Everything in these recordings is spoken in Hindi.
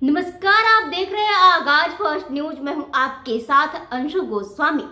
नमस्कार, आप देख रहे हैं आगाज फर्स्ट न्यूज में हूं आपके साथ अंशु गोस्वामी।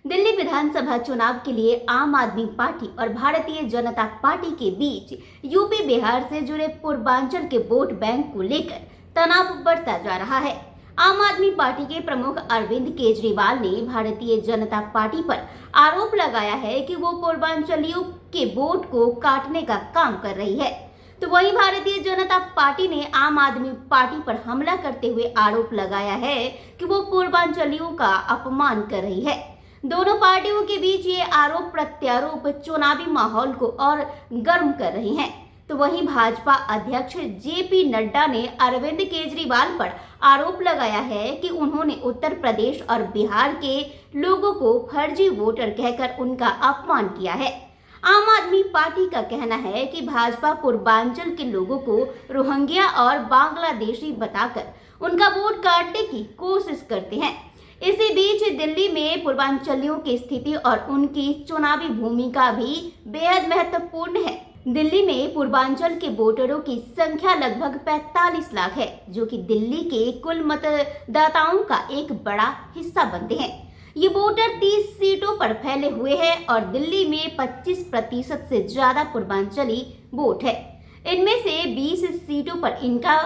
दिल्ली विधानसभा चुनाव के लिए आम आदमी पार्टी और भारतीय जनता पार्टी के बीच यूपी बिहार से जुड़े पूर्वांचल के वोट बैंक को लेकर तनाव बढ़ता जा रहा है। आम आदमी पार्टी के प्रमुख अरविंद केजरीवाल ने भारतीय जनता पार्टी पर आरोप लगाया है कि वो पूर्वांचलियों के वोट को काटने का काम कर रही है। तो वहीं भारतीय जनता पार्टी ने आम आदमी पार्टी पर हमला करते हुए आरोप लगाया है कि वो पूर्वांचलियों का अपमान कर रही है। दोनों पार्टियों के बीच ये आरोप प्रत्यारोप चुनावी माहौल को और गर्म कर रहे हैं। तो वहीं भाजपा अध्यक्ष जेपी नड्डा ने अरविंद केजरीवाल पर आरोप लगाया है कि उन्होंने उत्तर प्रदेश और बिहार के लोगों को फर्जी वोटर कहकर उनका अपमान किया है। आम आदमी पार्टी का कहना है कि भाजपा पूर्वांचल के लोगों को रोहिंग्या और बांग्लादेशी बताकर उनका वोट काटने की कोशिश करते हैं। इसी बीच दिल्ली में पूर्वांचलियों की स्थिति और उनकी चुनावी भूमिका भी बेहद महत्वपूर्ण है। दिल्ली में पूर्वांचल के वोटरों की संख्या लगभग 45 लाख है, जो कि दिल्ली के कुल मतदाताओं का एक बड़ा हिस्सा बनते हैं। ये वोटर 30 सीटों पर फैले हुए हैं और दिल्ली में 25% से ज्यादा पूर्वांचली वोट है। इनमें से 20 सीटों पर इनका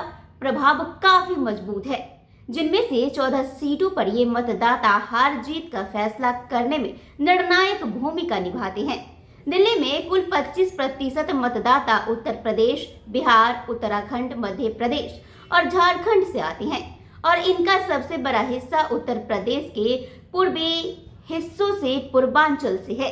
प्रभाव काफी मजबूत है, जिनमें से 14 सीटों पर ये मतदाता हार जीत का फैसला करने में निर्णायक भूमिका निभाते हैं। दिल्ली में कुल 25% मतदाता उत्तर प्रदेश, बिहार, उत्तराखंड, मध्य प्रदेश और झारखंड से आते हैं और इनका सबसे बड़ा हिस्सा उत्तर प्रदेश के पूर्वी हिस्सों से पूर्वांचल से है।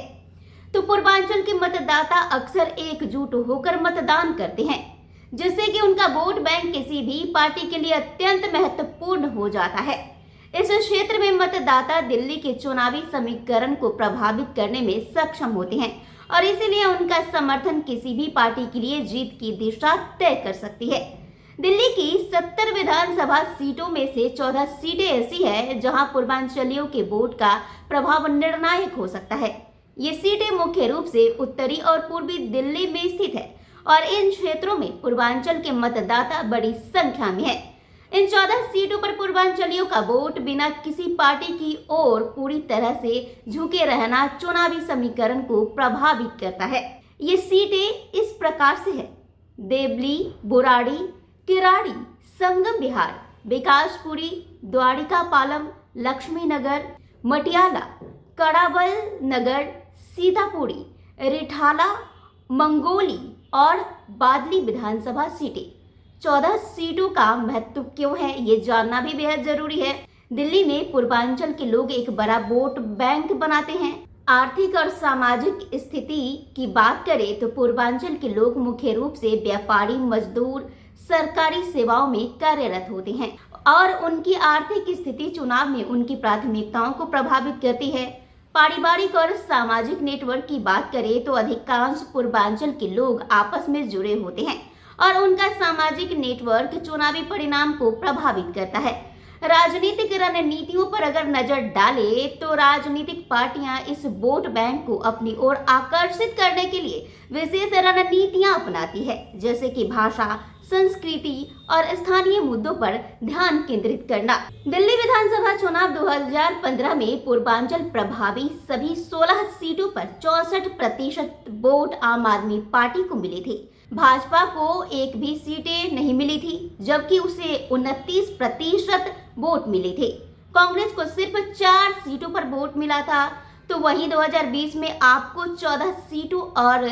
तो पूर्वांचल के मतदाता अक्सर एकजुट होकर मतदान करते हैं, जिससे कि उनका वोट बैंक किसी भी पार्टी के लिए अत्यंत महत्वपूर्ण हो जाता है। इस क्षेत्र में मतदाता दिल्ली के चुनावी समीकरण को प्रभावित करने में सक्षम होते हैं और इसीलिए उनका समर्थन किसी भी पार्टी के लिए जीत की दिशा तय कर सकती है। दिल्ली की 70 विधानसभा सीटों में से 14 सीटें ऐसी है जहां पूर्वांचलियों के वोट का प्रभाव निर्णायक हो सकता है। ये सीटें मुख्य रूप से उत्तरी और पूर्वी दिल्ली में स्थित है और इन क्षेत्रों में पूर्वांचल के मतदाता बड़ी संख्या में है। इन 14 सीटों पर पूर्वांचलियों का वोट बिना किसी पार्टी की ओर पूरी तरह से झुके रहना चुनावी समीकरण को प्रभावित करता है। ये सीटें इस प्रकार से है: देवली, बुराड़ी, किराड़ी, संगम विहार, विकासपुरी, द्वारिकापालम, लक्ष्मी नगर, मटियाला, कड़ाबल नगर, सीतापुरी, रिठाला, मंगोली और बादली विधानसभा सीटें। 14 सीटों का महत्व क्यों है, ये जानना भी बेहद जरूरी है। दिल्ली में पूर्वांचल के लोग एक बड़ा वोट बैंक बनाते हैं। आर्थिक और सामाजिक स्थिति की बात करें तो पूर्वांचल के लोग मुख्य रूप से व्यापारी, मजदूर, सरकारी सेवाओं में कार्यरत होते हैं और उनकी आर्थिक स्थिति चुनाव में उनकी प्राथमिकताओं को प्रभावित करती है। पारिवारिक और सामाजिक नेटवर्क की बात करें तो अधिकांश पूर्वांचल के लोग आपस में जुड़े होते हैं और उनका सामाजिक नेटवर्क चुनावी परिणाम को प्रभावित करता है। राजनीतिक रणनीतियों पर अगर नजर डाले तो राजनीतिक पार्टियां इस वोट बैंक को अपनी ओर आकर्षित करने के लिए विशेष रणनीतियां अपनाती है, जैसे कि भाषा, संस्कृति और स्थानीय मुद्दों पर ध्यान केंद्रित करना। दिल्ली विधानसभा चुनाव 2015 में पूर्वांचल प्रभावी सभी 16 सीटों पर 64% वोट आम आदमी पार्टी को मिले थे। भाजपा को एक भी सीटें नहीं मिली थी, जबकि उसे 29% वोट मिले थे। कांग्रेस को सिर्फ 4 सीटों पर वोट मिला था। तो वहीं 2020 में आपको 14 सीटों और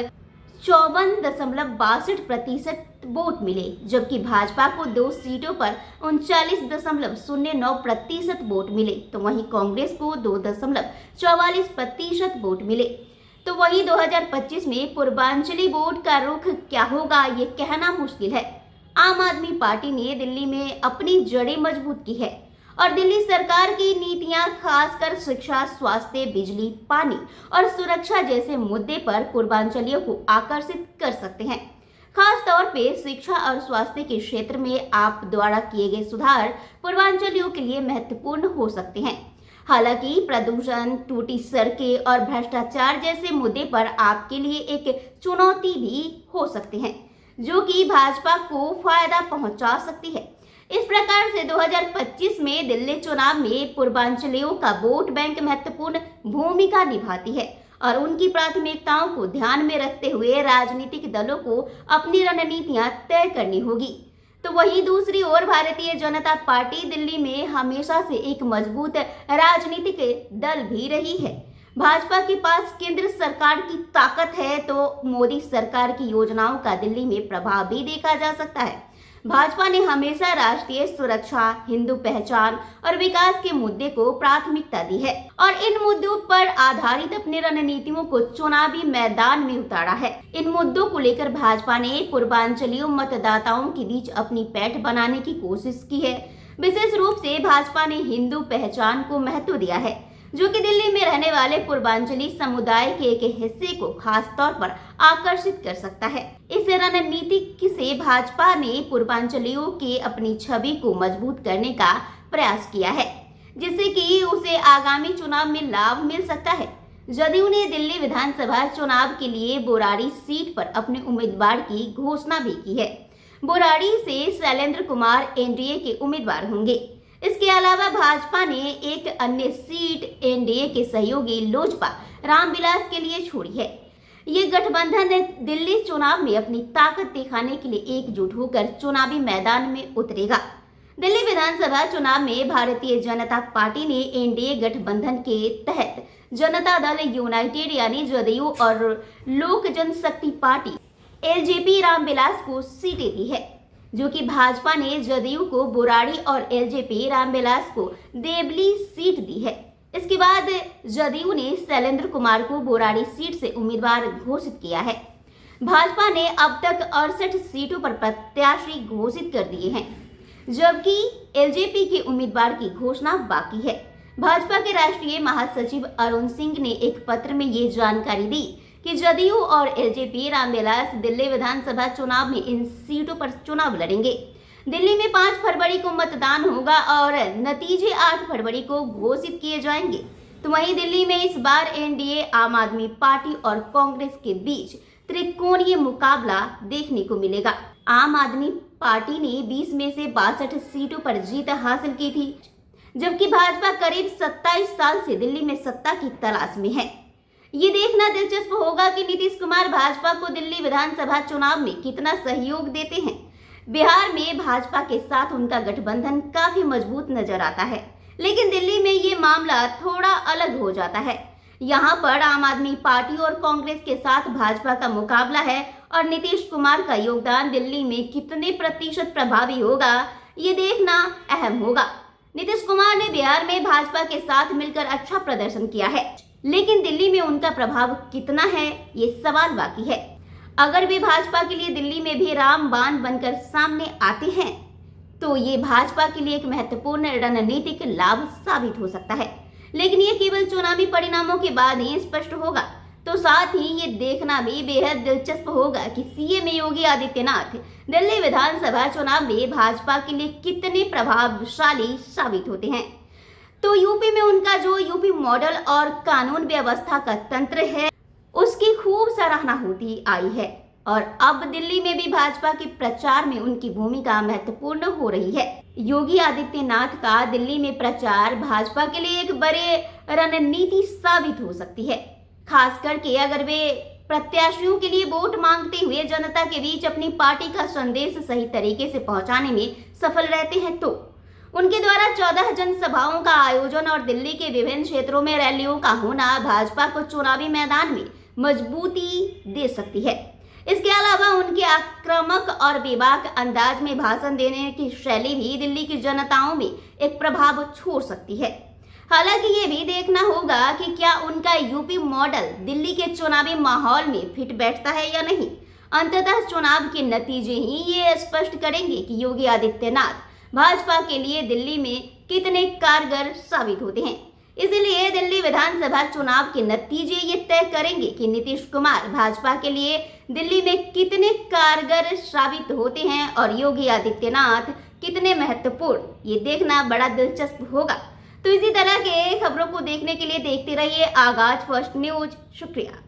54.62% वोट मिले, जबकि भाजपा को 2 सीटों पर 39.09% वोट मिले। तो वहीं कांग्रेस को 2.44% वोट मिले। तो वहीं 2025 में पूर्वांचली वोट का रुख क्या होगा, ये कहना मुश्किल है। आम आदमी पार्टी ने दिल्ली में अपनी जड़ें मजबूत की है और दिल्ली सरकार की नीतियां खासकर शिक्षा, स्वास्थ्य, बिजली, पानी और सुरक्षा जैसे मुद्दे पर पूर्वांचलियों को आकर्षित कर सकते हैं। खास तौर पे शिक्षा और स्वास्थ्य के क्षेत्र में आप द्वारा किए गए सुधार पूर्वांचलियों के लिए महत्वपूर्ण हो सकते हैं। हालांकि प्रदूषण, टूटी सड़कें और भ्रष्टाचार जैसे मुद्दे पर आपके लिए एक चुनौती भी हो सकते हैं, जो कि भाजपा को फायदा पहुंचा सकती है। इस प्रकार से 2025 में दिल्ली चुनाव में पूर्वांचलियों का वोट बैंक महत्वपूर्ण भूमिका निभाती है और उनकी प्राथमिकताओं को ध्यान में रखते हुए राजनीतिक दलों को अपनी रणनीतियां तय करनी होगी। तो वहीं दूसरी ओर भारतीय जनता पार्टी दिल्ली में हमेशा से एक मजबूत राजनीतिक दल भी रही है। भाजपा के पास केंद्र सरकार की ताकत है तो मोदी सरकार की योजनाओं का दिल्ली में प्रभाव भी देखा जा सकता है। भाजपा ने हमेशा राष्ट्रीय सुरक्षा, हिंदू पहचान और विकास के मुद्दे को प्राथमिकता दी है और इन मुद्दों पर आधारित अपनी रणनीतियों को चुनावी मैदान में उतारा है। इन मुद्दों को लेकर भाजपा ने पूर्वांचलीय मतदाताओं के बीच अपनी पैठ बनाने की कोशिश की है। विशेष रूप से भाजपा ने हिंदू पहचान को महत्व दिया है, जो कि दिल्ली में रहने वाले पूर्वांचली समुदाय के एक हिस्से को खास तौर पर आकर्षित कर सकता है। इस रणनीति से भाजपा ने पूर्वांचलियों के अपनी छवि को मजबूत करने का प्रयास किया है, जिससे कि उसे आगामी चुनाव में लाभ मिल सकता है। जदयू ने दिल्ली विधानसभा चुनाव के लिए बोराड़ी सीट पर अपने उम्मीदवार की घोषणा भी की है। बोराड़ी से शैलेंद्र कुमार एनडीए के उम्मीदवार होंगे। इसके अलावा भाजपा ने एक अन्य सीट एनडीए के सहयोगी लोजपा रामविलास के लिए छोड़ी है। ये गठबंधन दिल्ली चुनाव में अपनी ताकत दिखाने के लिए एकजुट होकर चुनावी मैदान में उतरेगा। दिल्ली विधानसभा चुनाव में भारतीय जनता पार्टी ने एनडीए गठबंधन के तहत जनता दल यूनाइटेड यानी जदयू और लोक जनशक्ति पार्टी एलजेपी रामविलास को सीटें दी है, जो कि भाजपा ने जदयू को बोराड़ी और एलजेपी रामविलास को देवली सीट दी है। इसके बाद जदयू ने शैलेंद्र कुमार को बोराड़ी सीट से उम्मीदवार घोषित किया है। भाजपा ने अब तक 68 सीटों पर प्रत्याशी घोषित कर दिए हैं, जबकि एलजेपी के उम्मीदवार की घोषणा बाकी है। भाजपा के राष्ट्रीय महासचिव अरुण सिंह ने एक पत्र में ये जानकारी दी कि जदयू और एलजेपी रामविलास दिल्ली विधानसभा चुनाव में इन सीटों पर चुनाव लड़ेंगे। दिल्ली में 5 फरवरी को मतदान होगा और नतीजे 8 फरवरी को घोषित किए जाएंगे। तो वहीं दिल्ली में इस बार एनडीए, आम आदमी पार्टी और कांग्रेस के बीच त्रिकोणीय मुकाबला देखने को मिलेगा। आम आदमी पार्टी ने 20 में से 62 सीटों पर जीत हासिल की थी, जबकि भाजपा करीब 27 साल से दिल्ली में सत्ता की तलाश में है। ये देखना दिलचस्प होगा कि नीतीश कुमार भाजपा को दिल्ली विधानसभा चुनाव में कितना सहयोग देते हैं। बिहार में भाजपा के साथ उनका गठबंधन काफी मजबूत नजर आता है, लेकिन दिल्ली में ये मामला थोड़ा अलग हो जाता है। यहाँ पर आम आदमी पार्टी और कांग्रेस के साथ भाजपा का मुकाबला है और नीतीश कुमार का योगदान दिल्ली में कितने प्रतिशत प्रभावी होगा, ये देखना अहम होगा। नीतीश कुमार ने बिहार में भाजपा के साथ मिलकर अच्छा प्रदर्शन किया है, लेकिन दिल्ली में उनका प्रभाव कितना है, ये सवाल बाकी है। अगर वे भाजपा के लिए दिल्ली में भी रामबाण बनकर सामने आते हैं, तो ये भाजपा के लिए एक महत्वपूर्ण रणनीतिक लाभ साबित हो सकता है, लेकिन ये केवल चुनावी परिणामों के बाद ही स्पष्ट होगा। तो साथ ही ये देखना भी बेहद दिलचस्प होगा कि सीएम योगी आदित्यनाथ दिल्ली विधानसभा चुनाव में भाजपा के लिए कितने प्रभावशाली साबित होते हैं। तो यूपी में उनका जो यूपी मॉडल और कानून व्यवस्था का तंत्र है, उसकी खूब सराहना होती आई है और अब दिल्ली में भी भाजपा के प्रचार में उनकी भूमिका महत्वपूर्ण हो रही है। योगी आदित्यनाथ का दिल्ली में प्रचार भाजपा के लिए एक बड़े रणनीति साबित हो सकती है, खास करके अगर वे प्रत्याशियों के लिए वोट मांगते हुए जनता के बीच अपनी पार्टी का संदेश सही तरीके से पहुंचाने में सफल रहते हैं। तो उनके द्वारा 14 जनसभाओं का आयोजन और दिल्ली के विभिन्न क्षेत्रों में रैलियों का होना भाजपा को चुनावी मैदान में मजबूती दे सकती है। इसके अलावा उनके आक्रामक और बेबाक अंदाज में भाषण देने की शैली भी दिल्ली की जनताओं में एक प्रभाव छोड़ सकती है। हालांकि ये भी देखना होगा कि क्या उनका यूपी मॉडल दिल्ली के चुनावी माहौल में फिट बैठता है या नहीं। अंततः चुनाव के नतीजे ही ये स्पष्ट करेंगे कि योगी आदित्यनाथ भाजपा के लिए दिल्ली में कितने कारगर साबित होते हैं। इसलिए दिल्ली विधानसभा चुनाव के नतीजे ये तय करेंगे कि नीतीश कुमार भाजपा के लिए दिल्ली में कितने कारगर साबित होते हैं और योगी आदित्यनाथ कितने महत्वपूर्ण, ये देखना बड़ा दिलचस्प होगा। तो इसी तरह के खबरों को देखने के लिए देखते रहिए आगाज फर्स्ट न्यूज। शुक्रिया।